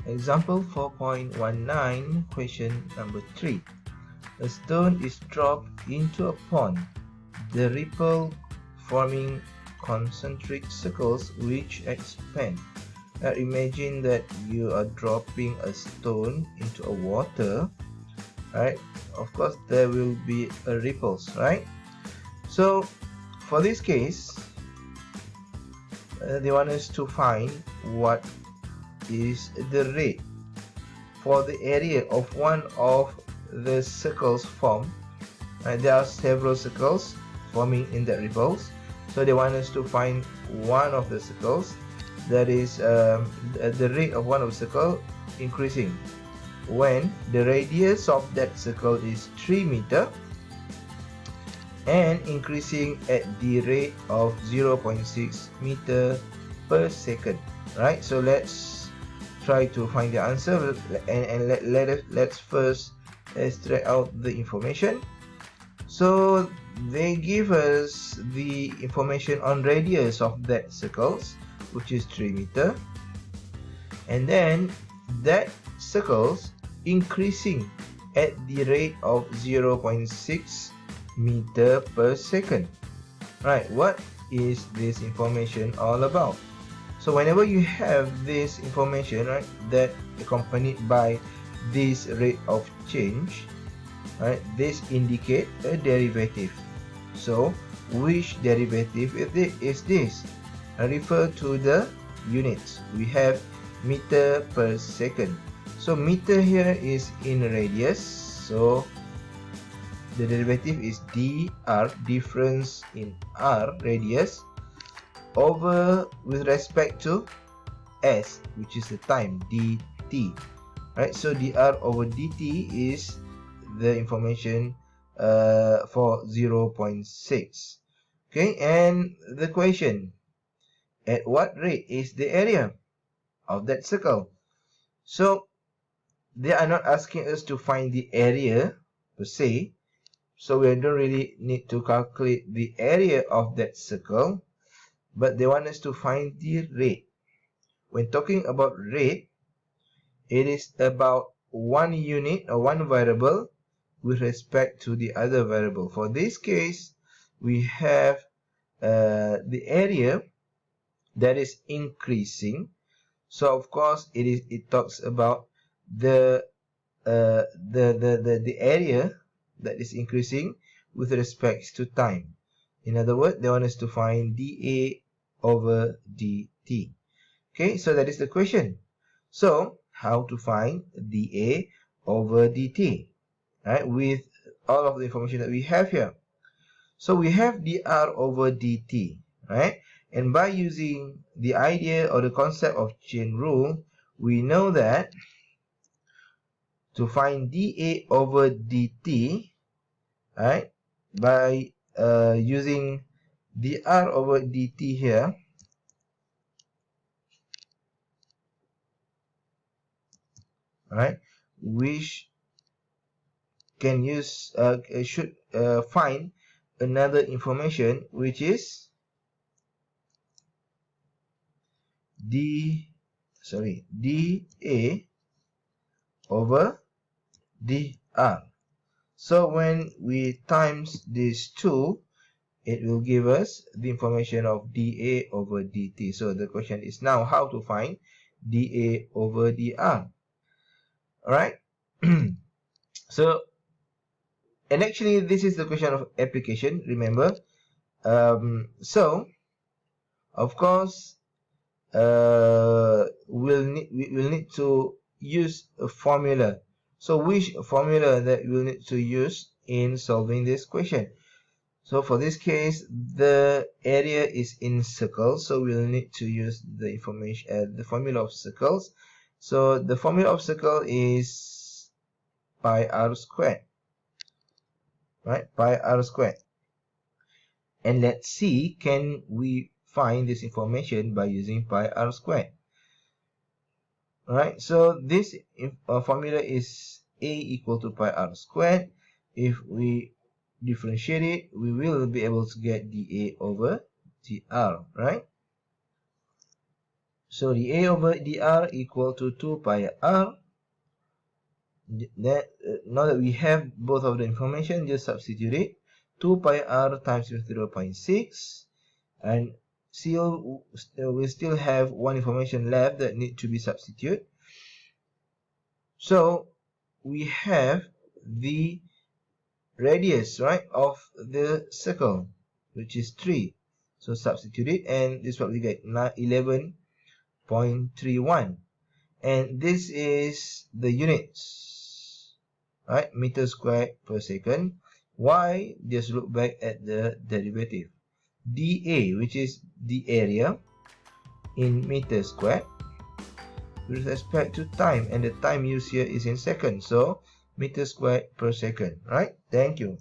Example 4.19, question number 3. A stone is dropped into a pond. The ripple forming concentric circles which expand. Now imagine that you are dropping a stone into a water, right? Of course there will be a ripples, right? So for this case, they want us to find what is the rate for the area of one of the circles formed. There are several circles forming in the ripples, so they want us to find one of the circles, that is the rate of one of the circle increasing when the radius of that circle is 3 meter and increasing at the rate of 0.6 meter per second. Right, so let's try to find the answer, and let's first extract out the information. So they give us the information on radius of that circles, which is 3 meter, and then that circles increasing at the rate of 0.6 meter per second. Right, what is this information all about? So whenever you have this information, right, that accompanied by this rate of change, right, this indicate a derivative. So which derivative is this? I refer to the units. We have meter per second. So meter here is in radius, so the derivative is dr, difference in r, radius, over with respect to s, which is the time, dt. Right, so dr over dt is the information for 0.6. Okay, and the question, at what rate is the area of that circle? So they are not asking us to find the area per se, so we don't really need to calculate the area of that circle, but they want us to find the rate. When talking about rate, it is about one unit or one variable with respect to the other variable. For this case, we have the area that is increasing. So of course it talks about the area that is increasing with respect to time. In other words, they want us to find dA over dt. Okay, so that is the question. So how to find dA over dt, right, with all of the information that we have here? So we have dr over dt, right, and by using the idea or the concept of chain rule, we know that to find dA over dt, right, by using dr over dt here, right, which can use should find another information, which is dA over dr. So when we times these two, it will give us the information of dA over dt. So the question is now how to find dA over dr. Alright. So, and actually this is the question of application, remember. So of course we'll need to use a formula. So which formula that we'll need to use in solving this question? So for this case, the area is in circles, so we'll need to use the information, the formula of circles. So the formula of circle is pi r squared, right? Pi r squared. And let's see, can we find this information by using pi r squared? Alright, so this formula is a equal to pi r squared. If we differentiate it, we will be able to get dA over dr, right? So dA over dr equal to 2 pi r. Now that we have both of the information, just substitute it. 2 pi r times 0.6, and we still have one information left that need to be substituted. So we have the radius, right, of the circle, which is 3. So substitute it, and this is what we get, 11.31. And this is the units, right, meter squared per second. Why? Just look back at the derivative. dA, which is the area in meter squared, with respect to time, and the time used here is in seconds, so meter squared per second, right? Thank you.